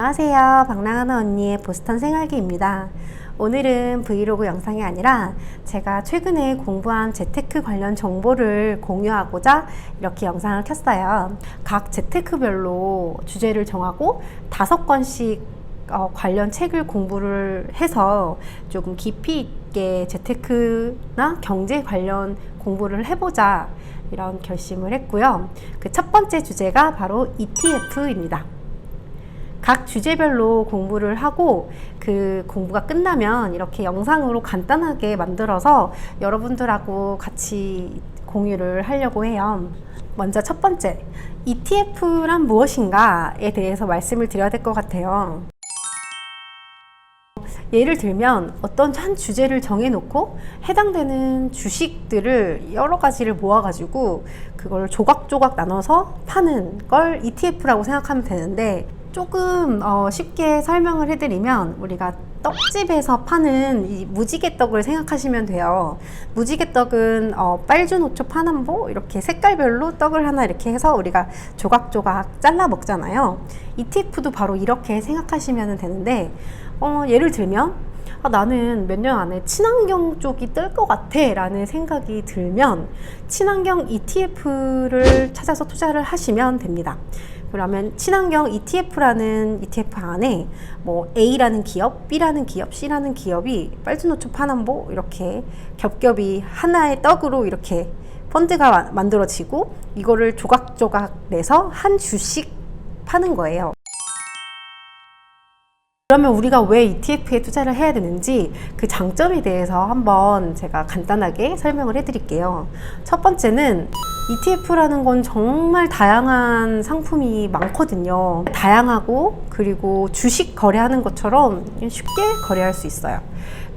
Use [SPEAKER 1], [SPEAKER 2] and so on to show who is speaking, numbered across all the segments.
[SPEAKER 1] 안녕하세요. 박랑하나 언니의 보스턴 생활기입니다. 오늘은 브이로그 영상이 아니라 제가 최근에 공부한 재테크 관련 정보를 공유하고자 이렇게 영상을 켰어요. 각 재테크별로 주제를 정하고 5권씩 관련 책을 공부를 해서 조금 깊이 있게 재테크나 경제 관련 공부를 해보자 이런 결심을 했고요. 그 첫 번째 주제가 바로 ETF입니다. 각 주제별로 공부를 하고 그 공부가 끝나면 이렇게 영상으로 간단하게 만들어서 여러분들하고 같이 공유를 하려고 해요. 먼저 첫 번째, ETF란 무엇인가에 대해서 말씀을 드려야 될 것 같아요. 예를 들면 어떤 한 주제를 정해놓고 해당되는 주식들을 여러 가지를 모아가지고 그걸 조각조각 나눠서 파는 걸 ETF라고 생각하면 되는데, 조금 쉽게 설명을 해드리면 우리가 떡집에서 파는 이 무지개떡을 생각하시면 돼요. 무지개떡은 빨주노초 파남보 이렇게 색깔별로 떡을 하나 이렇게 해서 우리가 조각조각 잘라 먹잖아요. ETF도 바로 이렇게 생각하시면 되는데, 예를 들면 나는 몇 년 안에 친환경 쪽이 뜰 것 같아 라는 생각이 들면 친환경 ETF를 찾아서 투자를 하시면 됩니다. 그러면 친환경 ETF라는 ETF 안에 뭐 A라는 기업, B라는 기업, C라는 기업이 빨주노초 파남보 이렇게 겹겹이 하나의 떡으로 이렇게 펀드가 만들어지고 이거를 조각조각 내서 한 주씩 파는 거예요. 그러면 우리가 왜 ETF에 투자를 해야 되는지 그 장점에 대해서 한번 제가 간단하게 설명을 해드릴게요. 첫 번째는 ETF라는 건 정말 다양한 상품이 많거든요. 다양하고 그리고 주식 거래하는 것처럼 쉽게 거래할 수 있어요.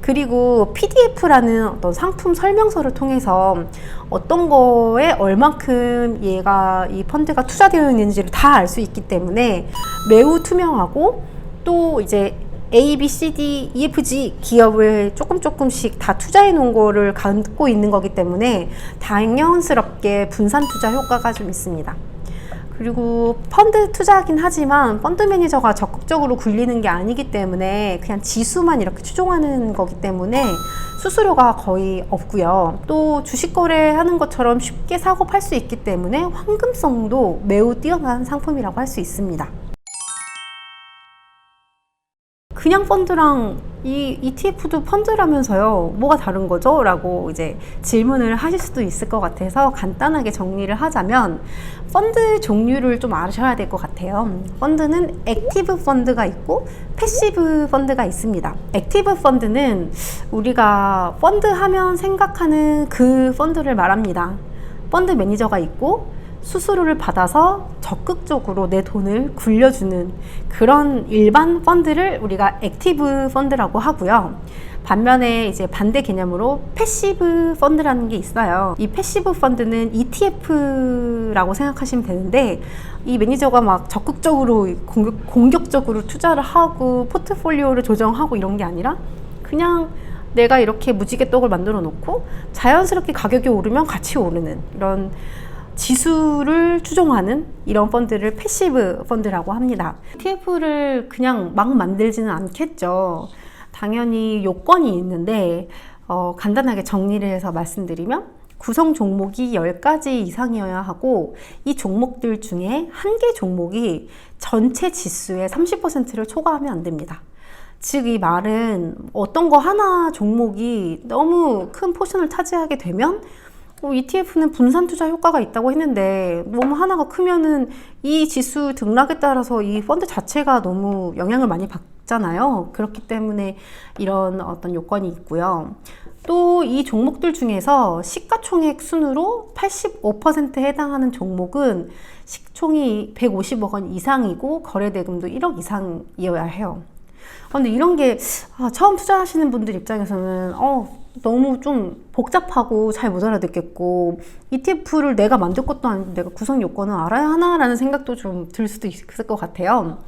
[SPEAKER 1] 그리고 PDF라는 어떤 상품 설명서를 통해서 어떤 거에 얼만큼 얘가 이 펀드가 투자되어 있는지를 다 알 수 있기 때문에 매우 투명하고, 또 이제 A, B, C, D, E, F, G 기업을 조금씩 다 투자해 놓은 거를 갖고 있는 거기 때문에 당연스럽게 분산 투자 효과가 좀 있습니다. 그리고 펀드 투자하긴 하지만 펀드 매니저가 적극적으로 굴리는 게 아니기 때문에 그냥 지수만 이렇게 추종하는 거기 때문에 수수료가 거의 없고요. 또 주식 거래하는 것처럼 쉽게 사고 팔 수 있기 때문에 황금성도 매우 뛰어난 상품이라고 할 수 있습니다. 그냥 펀드랑 이 ETF도 펀드라면서요, 뭐가 다른 거죠? 라고 이제 질문을 하실 수도 있을 것 같아서 간단하게 정리를 하자면, 펀드 종류를 좀 아셔야 될 것 같아요. 펀드는 액티브 펀드가 있고 패시브 펀드가 있습니다. 액티브 펀드는 우리가 펀드 하면 생각하는 그 펀드를 말합니다. 펀드 매니저가 있고 수수료를 받아서 적극적으로 내 돈을 굴려주는 그런 일반 펀드를 우리가 액티브 펀드라고 하고요. 반면에 이제 반대 개념으로 패시브 펀드라는 게 있어요. 이 패시브 펀드는 ETF라고 생각하시면 되는데, 이 매니저가 막 적극적으로 공격적으로 투자를 하고 포트폴리오를 조정하고 이런 게 아니라 그냥 내가 이렇게 무지개떡을 만들어 놓고 자연스럽게 가격이 오르면 같이 오르는 이런 지수를 추종하는 이런 펀드를 패시브 펀드라고 합니다. ETF를 그냥 막 만들지는 않겠죠. 당연히 요건이 있는데 간단하게 정리를 해서 말씀드리면, 구성 종목이 10가지 이상이어야 하고 이 종목들 중에 한 개 종목이 전체 지수의 30%를 초과하면 안 됩니다. 즉 이 말은 어떤 거 하나 종목이 너무 큰 포션을 차지하게 되면 ETF는 분산 투자 효과가 있다고 했는데 너무 하나가 크면은 이 지수 등락에 따라서 이 펀드 자체가 너무 영향을 많이 받잖아요. 그렇기 때문에 이런 어떤 요건이 있고요. 또 이 종목들 중에서 시가총액 순으로 85%에 해당하는 종목은 시총이 150억 원 이상이고 거래대금도 1억 이상이어야 해요. 근데 이런 게 처음 투자하시는 분들 입장에서는 너무 좀 복잡하고 잘 못 알아듣겠고, ETF를 내가 만들 것도 아니고 내가 구성 요건을 알아야 하나라는 생각도 좀 들 수도 있을 것 같아요.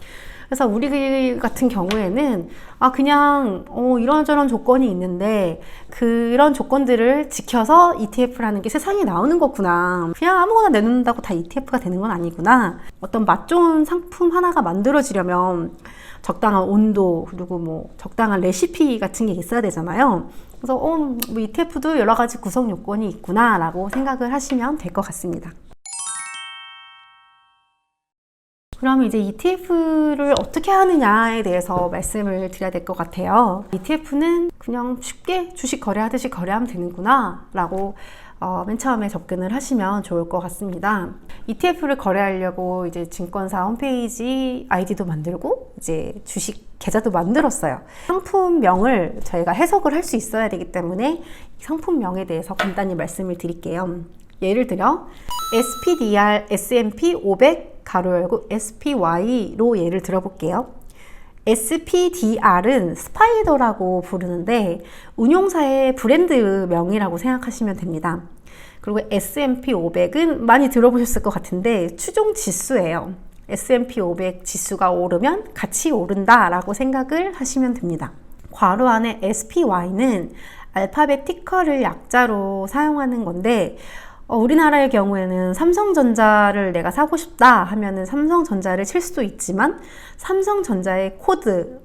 [SPEAKER 1] 그래서 우리 같은 경우에는 그냥 이런저런 조건이 있는데 그런 조건들을 지켜서 ETF라는 게 세상에 나오는 거구나. 그냥 아무거나 내놓는다고 다 ETF가 되는 건 아니구나. 어떤 맛 좋은 상품 하나가 만들어지려면 적당한 온도, 그리고 뭐 적당한 레시피 같은 게 있어야 되잖아요. 그래서 뭐 ETF도 여러 가지 구성 요건이 있구나 라고 생각을 하시면 될 것 같습니다. 그럼 이제 ETF를 어떻게 하느냐에 대해서 말씀을 드려야 될 것 같아요. ETF는 그냥 쉽게 주식 거래하듯이 거래하면 되는구나 라고 맨 처음에 접근을 하시면 좋을 것 같습니다. ETF를 거래하려고 이제 증권사 홈페이지 아이디도 만들고 이제 주식 계좌도 만들었어요. 상품명을 저희가 해석을 할 수 있어야 되기 때문에 상품명에 대해서 간단히 말씀을 드릴게요. 예를 들어 SPDR S&P 500 가로 열고 SPY로 예를 들어볼게요. SPDR은 스파이더라고 부르는데 운용사의 브랜드명이라고 생각하시면 됩니다. 그리고 S&P 500은 많이 들어보셨을 것 같은데 추종 지수예요. S&P 500 지수가 오르면 같이 오른다 라고 생각을 하시면 됩니다. 괄호 안에 SPY는 알파벳 티커를 약자로 사용하는 건데 우리나라의 경우에는 삼성전자를 내가 사고 싶다 하면은 삼성전자를 칠 수도 있지만 삼성전자의 코드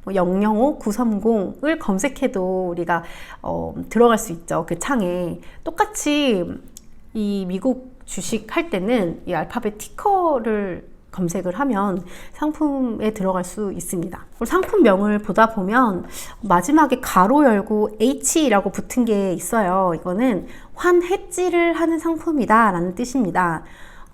[SPEAKER 1] 005, 930을 검색해도 우리가 들어갈 수 있죠. 그 창에. 똑같이 이 미국 주식 할 때는 이 알파벳 티커를 검색을 하면 상품에 들어갈 수 있습니다. 상품명을 보다 보면 마지막에 가로 열고 H라고 붙은 게 있어요. 이거는 환해지를 하는 상품이다 라는 뜻입니다.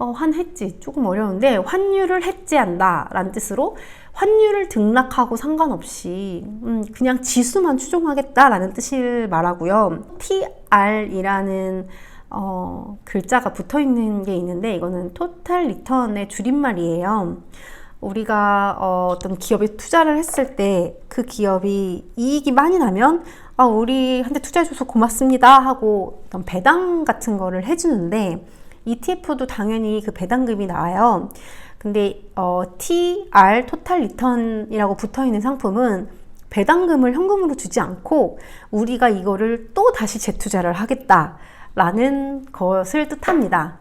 [SPEAKER 1] 환해지 조금 어려운데 환율을 해지한다 라는 뜻으로 환율을 등락하고 상관없이 그냥 지수만 추종하겠다 라는 뜻을 말하고요. TR이라는 글자가 붙어 있는 게 있는데 이거는 토탈 리턴의 줄임말이에요. 우리가 어떤 기업에 투자를 했을 때 그 기업이 이익이 많이 나면 우리한테 투자해줘서 고맙습니다 하고 어떤 배당 같은 거를 해주는데 ETF도 당연히 그 배당금이 나와요. 근데 TR 토탈 리턴이라고 붙어 있는 상품은 배당금을 현금으로 주지 않고 우리가 이거를 또 다시 재투자를 하겠다 라는 것을 뜻합니다.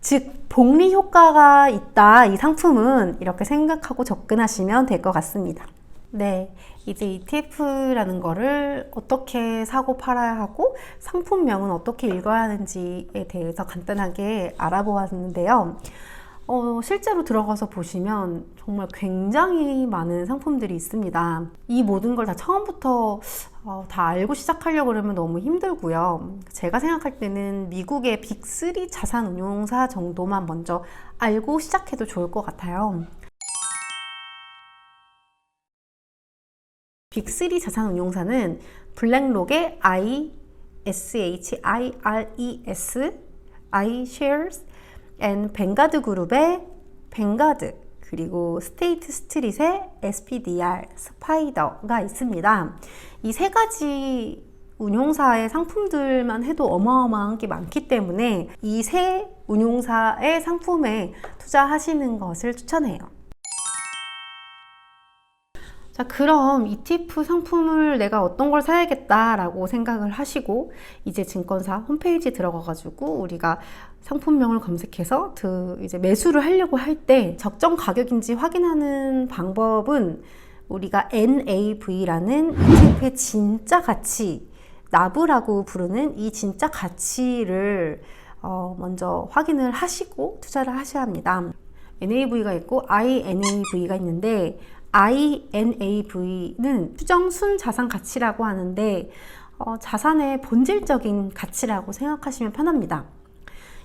[SPEAKER 1] 즉 복리 효과가 있다 이 상품은 이렇게 생각하고 접근하시면 될 것 같습니다. 네, 이제 ETF라는 거를 어떻게 사고 팔아야 하고 상품명은 어떻게 읽어야 하는지에 대해서 간단하게 알아보았는데요. 실제로 들어가서 보시면 정말 굉장히 많은 상품들이 있습니다. 이 모든 걸 다 처음부터 다 알고 시작하려고 그러면 너무 힘들고요. 제가 생각할 때는 미국의 빅3 자산운용사 정도만 먼저 알고 시작해도 좋을 것 같아요. 빅3 자산운용사는 블랙록의 iShares, iShares, 뱅가드 그룹의 뱅가드, 그리고 스테이트 스트릿의 SPDR, 스파이더가 있습니다. 이 세 가지 운용사의 상품들만 해도 어마어마한 게 많기 때문에 이 세 운용사의 상품에 투자하시는 것을 추천해요. 자, 그럼 ETF 상품을 내가 어떤 걸 사야겠다라고 생각을 하시고 이제 증권사 홈페이지 들어가가지고 우리가 상품명을 검색해서 이제 매수를 하려고 할 때 적정 가격인지 확인하는 방법은 우리가 NAV라는 ETF의 진짜 가치, NAV라고 부르는 이 진짜 가치를 먼저 확인을 하시고 투자를 하셔야 합니다. NAV가 있고 INAV가 있는데 INAV는 추정 순자산 가치라고 하는데 자산의 본질적인 가치라고 생각하시면 편합니다.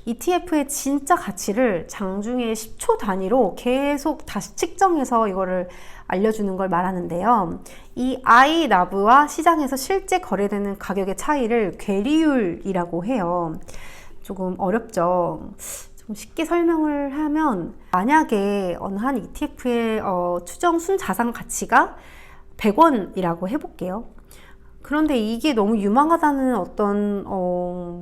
[SPEAKER 1] ETF의 진짜 가치를 장중에 10초 단위로 계속 다시 측정해서 이거를 알려주는 걸 말하는데요. 이 INAV와 시장에서 실제 거래되는 가격의 차이를 괴리율이라고 해요. 조금 어렵죠. 좀 쉽게 설명을 하면 만약에 어느 한 ETF의 추정 순자산 가치가 100원이라고 해볼게요. 그런데 이게 너무 유망하다는 어떤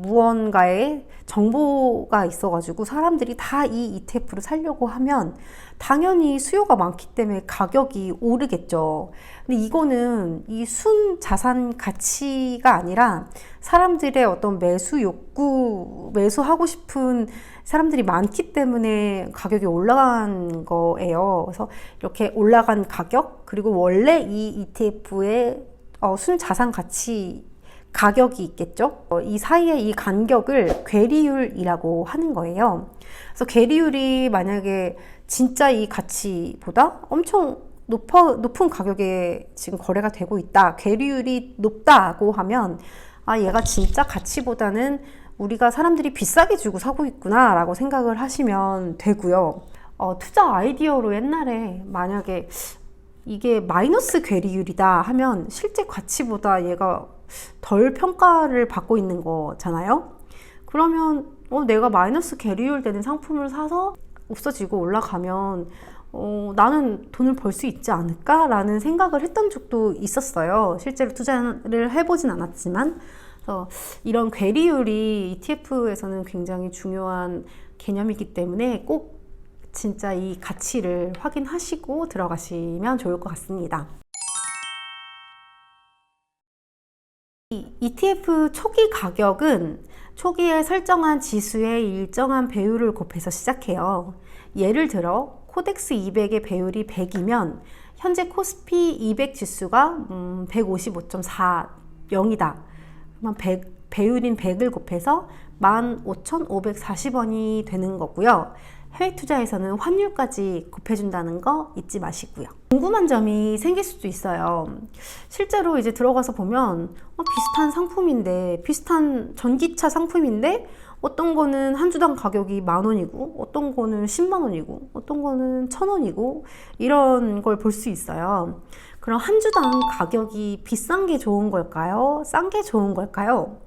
[SPEAKER 1] 무언가의 정보가 있어가지고 사람들이 다 이 ETF를 사려고 하면 당연히 수요가 많기 때문에 가격이 오르겠죠. 근데 이거는 이 순 자산 가치가 아니라 사람들의 어떤 매수 욕구, 매수하고 싶은 사람들이 많기 때문에 가격이 올라간 거예요. 그래서 이렇게 올라간 가격, 그리고 원래 이 ETF의 순 자산 가치 가격이 있겠죠. 이 사이에 이 간격을 괴리율이라고 하는 거예요. 그래서 괴리율이 만약에 진짜 이 가치보다 엄청 높은 가격에 지금 거래가 되고 있다. 괴리율이 높다고 하면 얘가 진짜 가치보다는 우리가 사람들이 비싸게 주고 사고 있구나 라고 생각을 하시면 되고요. 투자 아이디어로 옛날에 만약에 이게 마이너스 괴리율이다 하면 실제 가치보다 얘가 덜 평가를 받고 있는 거잖아요. 그러면 내가 마이너스 괴리율 되는 상품을 사서 없어지고 올라가면 나는 돈을 벌 수 있지 않을까? 라는 생각을 했던 적도 있었어요. 실제로 투자를 해보진 않았지만 이런 괴리율이 ETF에서는 굉장히 중요한 개념이기 때문에 꼭 진짜 이 가치를 확인하시고 들어가시면 좋을 것 같습니다. 이 ETF 초기 가격은 초기에 설정한 지수의 일정한 배율을 곱해서 시작해요. 예를 들어 코덱스 200의 배율이 100이면 현재 코스피 200 지수가 155.40이다. 그러면 배율인 100을 곱해서 15,540원이 되는 거고요. 해외 투자에서는 환율까지 곱해준다는 거 잊지 마시고요. 궁금한 점이 생길 수도 있어요. 실제로 이제 들어가서 보면 비슷한 상품인데, 비슷한 전기차 상품인데 어떤 거는 한 주당 가격이 10,000원이고 어떤 거는 100,000원이고 어떤 거는 1,000원이고 이런 걸 볼 수 있어요. 그럼 한 주당 가격이 비싼 게 좋은 걸까요? 싼 게 좋은 걸까요?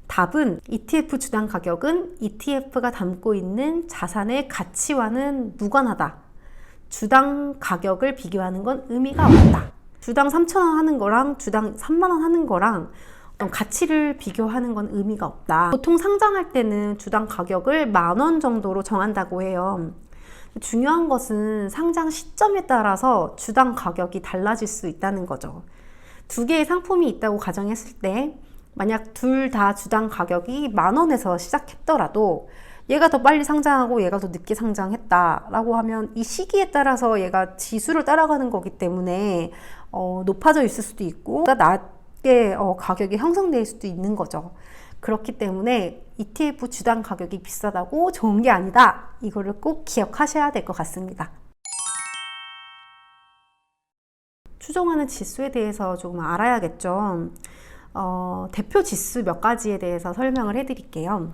[SPEAKER 1] 답은 ETF 주당 가격은 ETF가 담고 있는 자산의 가치와는 무관하다. 주당 가격을 비교하는 건 의미가 없다. 주당 3,000원 하는 거랑 주당 30,000원 하는 거랑 어떤 가치를 비교하는 건 의미가 없다. 보통 상장할 때는 주당 가격을 10,000원 정도로 정한다고 해요. 중요한 것은 상장 시점에 따라서 주당 가격이 달라질 수 있다는 거죠. 두 개의 상품이 있다고 가정했을 때 만약 둘 다 주당 가격이 10,000원에서 시작했더라도 얘가 더 빨리 상장하고 얘가 더 늦게 상장했다라고 하면 이 시기에 따라서 얘가 지수를 따라가는 거기 때문에 높아져 있을 수도 있고 낮게 가격이 형성될 수도 있는 거죠. 그렇기 때문에 ETF 주당 가격이 비싸다고 좋은 게 아니다. 이거를 꼭 기억하셔야 될 것 같습니다. 추종하는 지수에 대해서 조금 알아야겠죠. 대표 지수 몇 가지에 대해서 설명을 해드릴게요.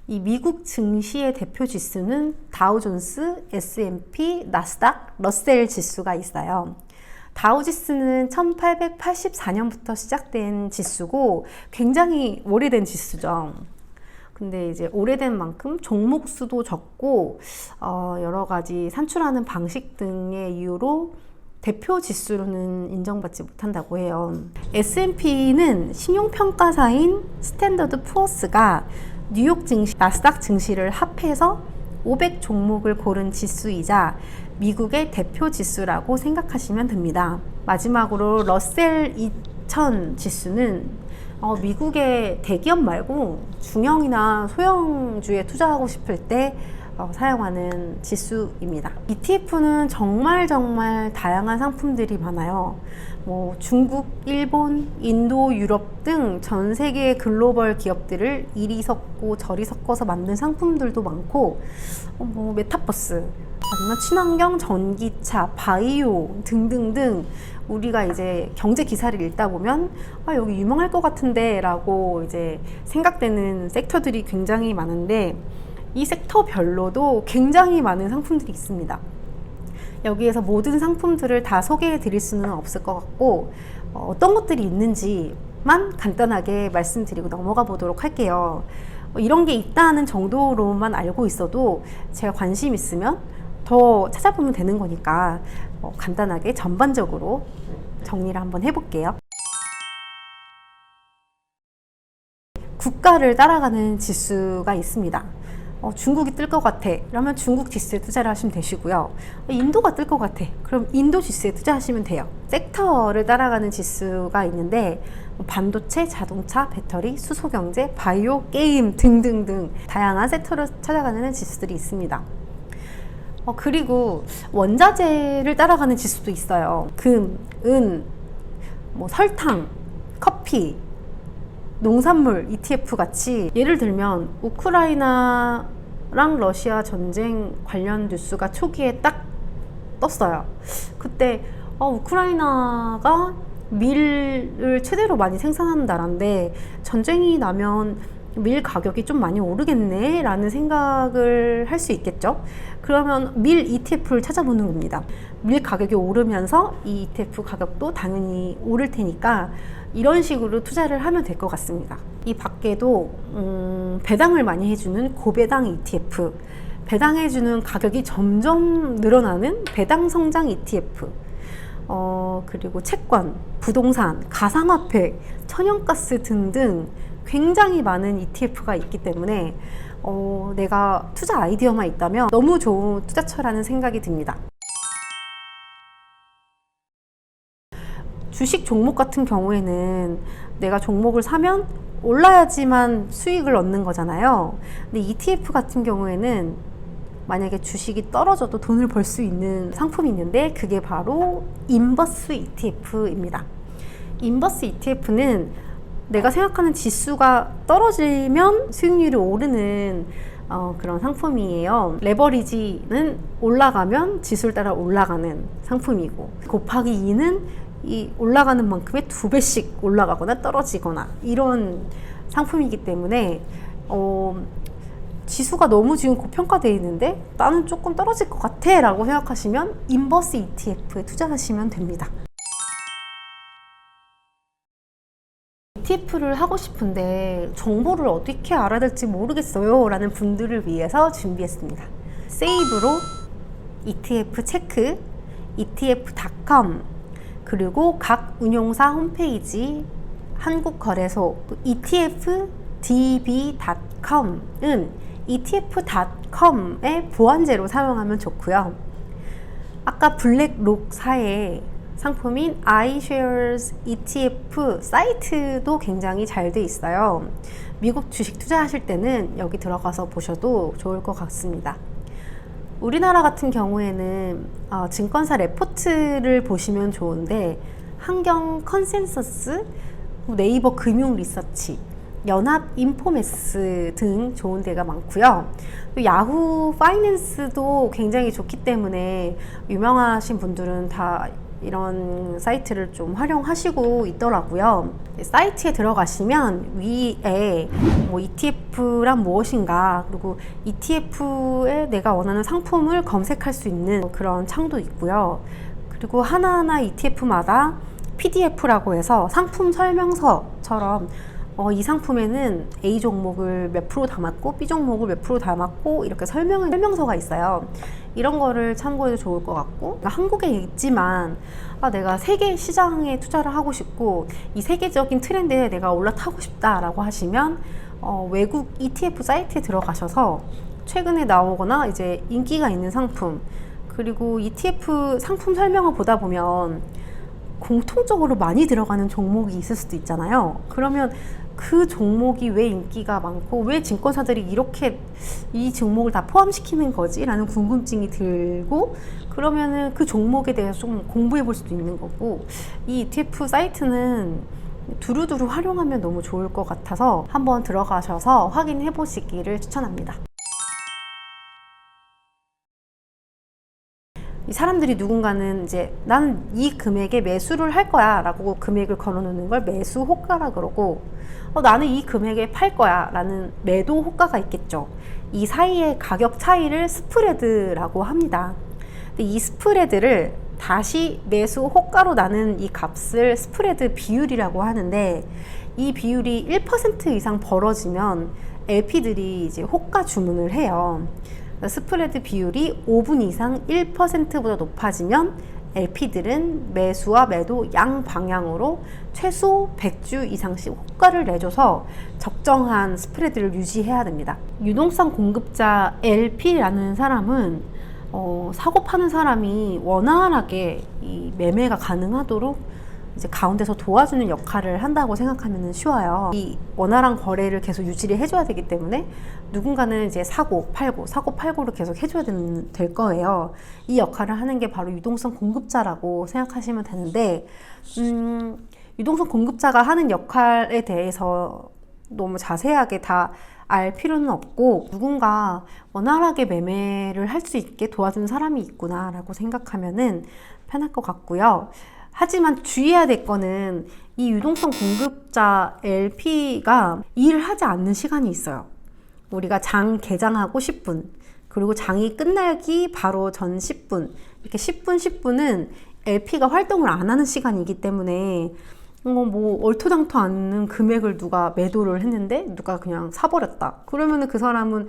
[SPEAKER 1] 이 미국 증시의 대표 지수는 다우존스, S&P, 나스닥, 러셀 지수가 있어요. 다우 지수는 1884년부터 시작된 지수고 굉장히 오래된 지수죠. 근데 이제 오래된 만큼 종목 수도 적고 여러 가지 산출하는 방식 등의 이유로 대표 지수로는 인정받지 못한다고 해요. S&P는 신용평가사인 스탠더드 푸어스가 뉴욕 증시, 나스닥 증시를 합해서 500 종목을 고른 지수이자 미국의 대표 지수라고 생각하시면 됩니다. 마지막으로 러셀 2000 지수는 미국의 대기업 말고 중형이나 소형주에 투자하고 싶을 때 사용하는 지수입니다. ETF는 정말 다양한 상품들이 많아요. 중국, 일본, 인도, 유럽 등 전 세계의 글로벌 기업들을 이리 섞고 저리 섞어서 만든 상품들도 많고 메타버스, 아니면 친환경 전기차, 바이오 등등등 우리가 이제 경제 기사를 읽다 보면 여기 유명할 것 같은데 라고 이제 생각되는 섹터들이 굉장히 많은데 이 섹터별로도 굉장히 많은 상품들이 있습니다. 여기에서 모든 상품들을 다 소개해 드릴 수는 없을 것 같고 어떤 것들이 있는지만 간단하게 말씀드리고 넘어가 보도록 할게요. 이런 게 있다는 정도로만 알고 있어도 제가 관심 있으면 더 찾아보면 되는 거니까 간단하게 전반적으로 정리를 한번 해볼게요. 국가를 따라가는 지수가 있습니다. 중국이 뜰 것 같아. 그러면 중국 지수에 투자를 하시면 되시고요. 인도가 뜰 것 같아. 그럼 인도 지수에 투자하시면 돼요. 섹터를 따라가는 지수가 있는데 반도체, 자동차, 배터리, 수소경제, 바이오, 게임 등등등 다양한 섹터를 찾아가는 지수들이 있습니다. 그리고 원자재를 따라가는 지수도 있어요. 금, 은, 설탕, 커피, 농산물 ETF 같이, 예를 들면 우크라이나랑 러시아 전쟁 관련 뉴스가 초기에 딱 떴어요. 그때 우크라이나가 밀을 최대로 많이 생산하는 나라인데 전쟁이 나면 밀 가격이 좀 많이 오르겠네 라는 생각을 할 수 있겠죠. 그러면 밀 ETF를 찾아보는 겁니다. 밀 가격이 오르면서 이 ETF 가격도 당연히 오를 테니까 이런 식으로 투자를 하면 될 것 같습니다. 이 밖에도 배당을 많이 해주는 고배당 ETF, 배당해주는 가격이 점점 늘어나는 배당 성장 ETF, 그리고 채권, 부동산, 가상화폐, 천연가스 등등 굉장히 많은 ETF가 있기 때문에 내가 투자 아이디어만 있다면 너무 좋은 투자처라는 생각이 듭니다. 주식 종목 같은 경우에는 내가 종목을 사면 올라야지만 수익을 얻는 거잖아요. 근데 ETF 같은 경우에는 만약에 주식이 떨어져도 돈을 벌 수 있는 상품이 있는데 그게 바로 인버스 ETF입니다. 인버스 ETF는 내가 생각하는 지수가 떨어지면 수익률이 오르는 그런 상품이에요. 레버리지는 올라가면 지수를 따라 올라가는 상품이고, 곱하기 2는 이 올라가는 만큼의 2배씩 올라가거나 떨어지거나 이런 상품이기 때문에 지수가 너무 지금 고평가되어 있는데 나는 조금 떨어질 것 같아 라고 생각하시면 인버스 ETF에 투자하시면 됩니다. ETF를 하고 싶은데 정보를 어떻게 알아야 될지 모르겠어요 라는 분들을 위해서 준비했습니다. 세이브로 ETF 체크, ETF.com, 그리고 각 운용사 홈페이지, 한국거래소, ETF.db.com은 ETF.com의 보완제로 사용하면 좋고요. 아까 블랙록사의 상품인 iShares ETF 사이트도 굉장히 잘 돼 있어요. 미국 주식 투자하실 때는 여기 들어가서 보셔도 좋을 것 같습니다. 우리나라 같은 경우에는 증권사 레포트를 보시면 좋은데 한경 컨센서스, 네이버 금융 리서치, 연합 인포메스 등 좋은 데가 많고요. 또 야후 파이낸스도 굉장히 좋기 때문에 유명하신 분들은 다 이런 사이트를 좀 활용하시고 있더라고요. 사이트에 들어가시면 위에 ETF란 무엇인가, 그리고 ETF에 내가 원하는 상품을 검색할 수 있는 그런 창도 있고요. 그리고 하나하나 ETF마다 PDF라고 해서 상품 설명서처럼 이 상품에는 A 종목을 몇 프로 담았고 B 종목을 몇 프로 담았고 이렇게 설명서가 있어요. 이런 거를 참고해도 좋을 것 같고, 한국에 있지만 내가 세계 시장에 투자를 하고 싶고 이 세계적인 트렌드에 내가 올라타고 싶다라고 하시면 외국 ETF 사이트에 들어가셔서 최근에 나오거나 이제 인기가 있는 상품, 그리고 ETF 상품 설명을 보다 보면 공통적으로 많이 들어가는 종목이 있을 수도 있잖아요. 그러면 그 종목이 왜 인기가 많고 왜 증권사들이 이렇게 이 종목을 다 포함시키는 거지? 라는 궁금증이 들고, 그러면은 그 종목에 대해서 좀 공부해 볼 수도 있는 거고, 이 ETF 사이트는 두루두루 활용하면 너무 좋을 것 같아서 한번 들어가셔서 확인해 보시기를 추천합니다. 이 사람들이 누군가는 이제 나는 이 금액에 매수를 할 거야 라고 금액을 걸어 놓는 걸 매수 호가라 그러고, 나는 이 금액에 팔 거야 라는 매도 호가가 있겠죠. 이 사이의 가격 차이를 스프레드라고 합니다. 근데 이 스프레드를 다시 매수 호가로 나는 이 값을 스프레드 비율이라고 하는데, 이 비율이 1% 이상 벌어지면 LP들이 이제 호가 주문을 해요. 스프레드 비율이 5분 이상 1%보다 높아지면 LP들은 매수와 매도 양방향으로 최소 100주 이상씩 호가를 내줘서 적정한 스프레드를 유지해야 됩니다. 유동성 공급자 LP라는 사람은 사고 파는 사람이 원활하게 이 매매가 가능하도록 이제 가운데서 도와주는 역할을 한다고 생각하면 쉬워요. 이 원활한 거래를 계속 유지를 해줘야 되기 때문에 누군가는 이제 사고 팔고를 계속 해줘야 될 거예요. 이 역할을 하는 게 바로 유동성 공급자라고 생각하시면 되는데, 유동성 공급자가 하는 역할에 대해서 너무 자세하게 다 알 필요는 없고, 누군가 원활하게 매매를 할 수 있게 도와주는 사람이 있구나 라고 생각하면은 편할 것 같고요. 하지만 주의해야 될 거는 이 유동성 공급자 LP가 일을 하지 않는 시간이 있어요. 우리가 장 개장하고 10분, 그리고 장이 끝나기 바로 전 10분, 이렇게 10분은 LP가 활동을 안 하는 시간이기 때문에 뭐 얼토당토 않는 금액을 누가 매도를 했는데 누가 그냥 사버렸다. 그러면은 그 사람은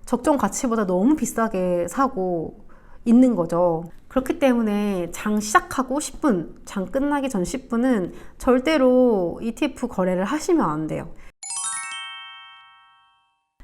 [SPEAKER 1] 적정 가치보다 너무 비싸게 사고 있는 거죠. 그렇기 때문에 장 시작하고 10분, 장 끝나기 전 10분은 절대로 ETF 거래를 하시면 안 돼요.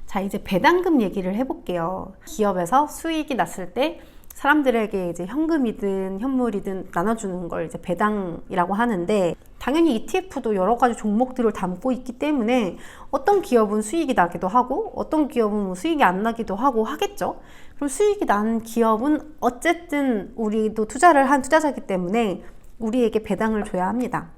[SPEAKER 1] 자, 이제 배당금 얘기를 해볼게요. 기업에서 수익이 났을 때 사람들에게 이제 현금이든 현물이든 나눠주는 걸 이제 배당이라고 하는데, 당연히 ETF도 여러 가지 종목들을 담고 있기 때문에 어떤 기업은 수익이 나기도 하고 어떤 기업은 수익이 안 나기도 하고 하겠죠. 그럼 수익이 난 기업은 어쨌든 우리도 투자를 한 투자자이기 때문에 우리에게 배당을 줘야 합니다.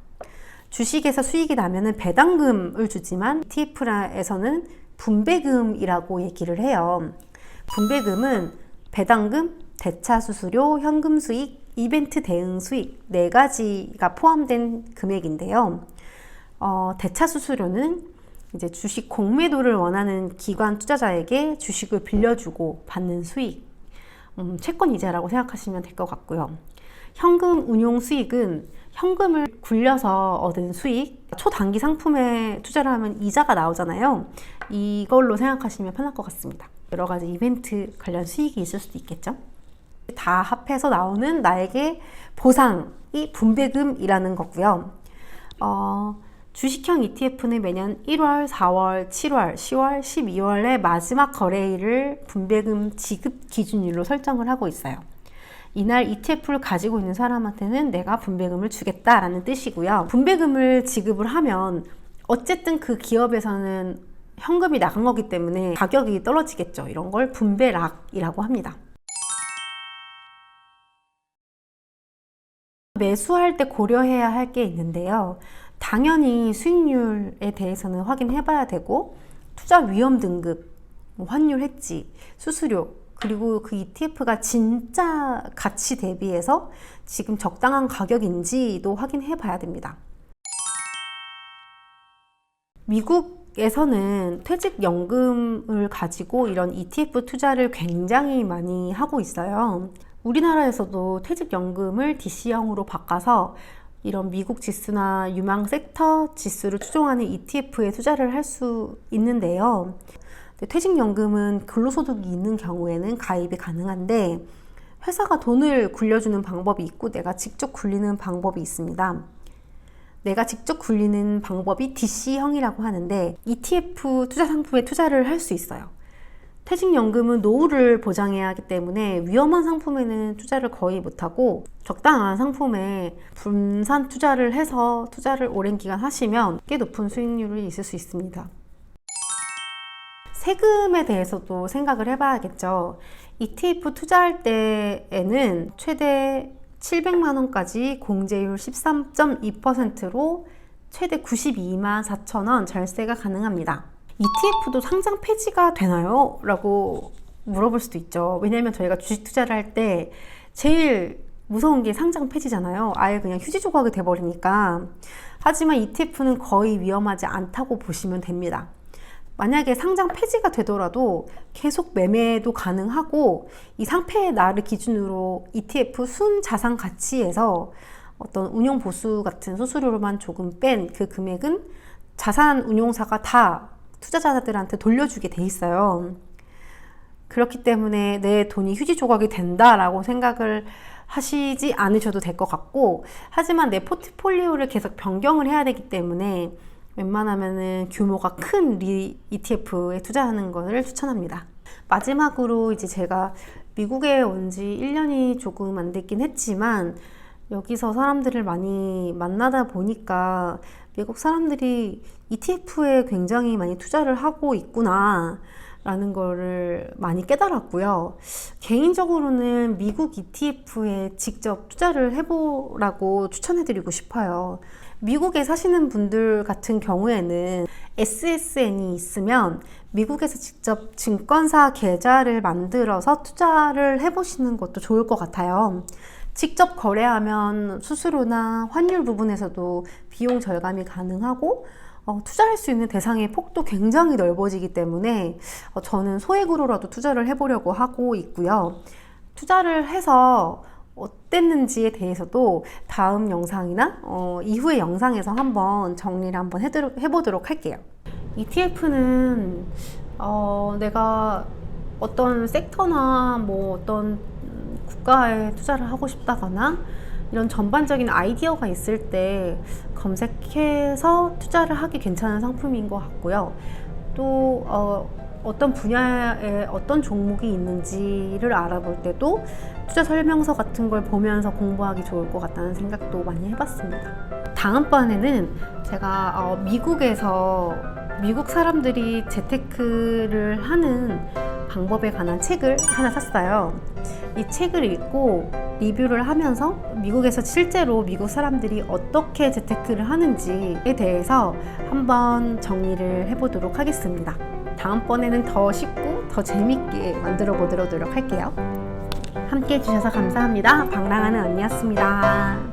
[SPEAKER 1] 주식에서 수익이 나면은 배당금을 주지만 ETF에서는 분배금이라고 얘기를 해요. 분배금은 배당금, 대차 수수료, 현금 수익, 이벤트 대응 수익 4가지가 포함된 금액인데요. 대차 수수료는 이제 주식 공매도를 원하는 기관 투자자에게 주식을 빌려주고 받는 수익, 채권 이자라고 생각하시면 될 것 같고요. 현금 운용 수익은 현금을 굴려서 얻은 수익, 초단기 상품에 투자를 하면 이자가 나오잖아요. 이걸로 생각하시면 편할 것 같습니다. 여러 가지 이벤트 관련 수익이 있을 수도 있겠죠. 다 합해서 나오는 나에게 보상이 분배금이라는 거고요. 주식형 ETF는 매년 1월, 4월, 7월, 10월, 12월의 마지막 거래일을 분배금 지급 기준일로 설정을 하고 있어요. 이날 ETF를 가지고 있는 사람한테는 내가 분배금을 주겠다라는 뜻이고요. 분배금을 지급을 하면 어쨌든 그 기업에서는 현금이 나간 거기 때문에 가격이 떨어지겠죠. 이런 걸 분배락이라고 합니다. 매수할 때 고려해야 할 게 있는데요. 당연히 수익률에 대해서는 확인해 봐야 되고, 투자 위험 등급, 환율 해지, 수수료, 그리고 그 ETF가 진짜 가치 대비해서 지금 적당한 가격인지도 확인해 봐야 됩니다. 미국에서는 퇴직연금을 가지고 이런 ETF 투자를 굉장히 많이 하고 있어요. 우리나라에서도 퇴직연금을 DC형으로 바꿔서 이런 미국 지수나 유망 섹터 지수를 추종하는 ETF에 투자를 할 수 있는데요. 퇴직연금은 근로소득이 있는 경우에는 가입이 가능한데, 회사가 돈을 굴려주는 방법이 있고 내가 직접 굴리는 방법이 있습니다. 내가 직접 굴리는 방법이 DC형이라고 하는데, ETF 투자 상품에 투자를 할 수 있어요. 퇴직연금은 노후를 보장해야 하기 때문에 위험한 상품에는 투자를 거의 못하고, 적당한 상품에 분산 투자를 해서 투자를 오랜 기간 하시면 꽤 높은 수익률이 있을 수 있습니다. 세금에 대해서도 생각을 해봐야겠죠. ETF 투자할 때에는 최대 700만 원까지 공제율 13.2%로 최대 92만 4천 원 절세가 가능합니다. ETF도 상장 폐지가 되나요? 라고 물어볼 수도 있죠. 왜냐하면 저희가 주식 투자를 할 때 제일 무서운 게 상장 폐지잖아요. 아예 그냥 휴지 조각이 돼버리니까. 하지만 ETF는 거의 위험하지 않다고 보시면 됩니다. 만약에 상장 폐지가 되더라도 계속 매매도 가능하고, 이 상폐의 날을 기준으로 ETF 순 자산 가치에서 어떤 운용 보수 같은 수수료로만 조금 뺀 그 금액은 자산 운용사가 다 투자자들한테 돌려주게 돼 있어요. 그렇기 때문에 내 돈이 휴지 조각이 된다라고 생각을 하시지 않으셔도 될 것 같고, 하지만 내 포트폴리오를 계속 변경을 해야 되기 때문에 웬만하면은 규모가 큰 ETF에 투자하는 것을 추천합니다. 마지막으로 이제 제가 미국에 온 지 1년이 조금 안 됐긴 했지만 여기서 사람들을 많이 만나다 보니까 미국 사람들이 ETF에 굉장히 많이 투자를 하고 있구나 라는 거를 많이 깨달았고요. 개인적으로는 미국 ETF에 직접 투자를 해보라고 추천해드리고 싶어요. 미국에 사시는 분들 같은 경우에는 SSN이 있으면 미국에서 직접 증권사 계좌를 만들어서 투자를 해보시는 것도 좋을 것 같아요. 직접 거래하면 수수료나 환율 부분에서도 비용 절감이 가능하고 투자할 수 있는 대상의 폭도 굉장히 넓어지기 때문에 저는 소액으로라도 투자를 해보려고 하고 있고요. 투자를 해서 어땠는지에 대해서도 다음 영상이나 이후의 영상에서 한번 정리를 한번 해보도록 할게요. ETF는 내가 어떤 섹터나 뭐 어떤 국가에 투자를 하고 싶다거나 이런 전반적인 아이디어가 있을 때 검색해서 투자를 하기 괜찮은 상품인 것 같고요. 또 어떤 분야에 어떤 종목이 있는지를 알아볼 때도 투자 설명서 같은 걸 보면서 공부하기 좋을 것 같다는 생각도 많이 해봤습니다. 다음번에는 제가 미국에서 미국 사람들이 재테크를 하는 방법에 관한 책을 하나 샀어요. 이 책을 읽고 리뷰를 하면서 미국에서 실제로 미국 사람들이 어떻게 재테크를 하는지에 대해서 한번 정리를 해보도록 하겠습니다. 다음번에는 더 쉽고 더 재밌게 만들어 보도록 노력할게요. 함께 해주셔서 감사합니다. 방랑하는 언니였습니다.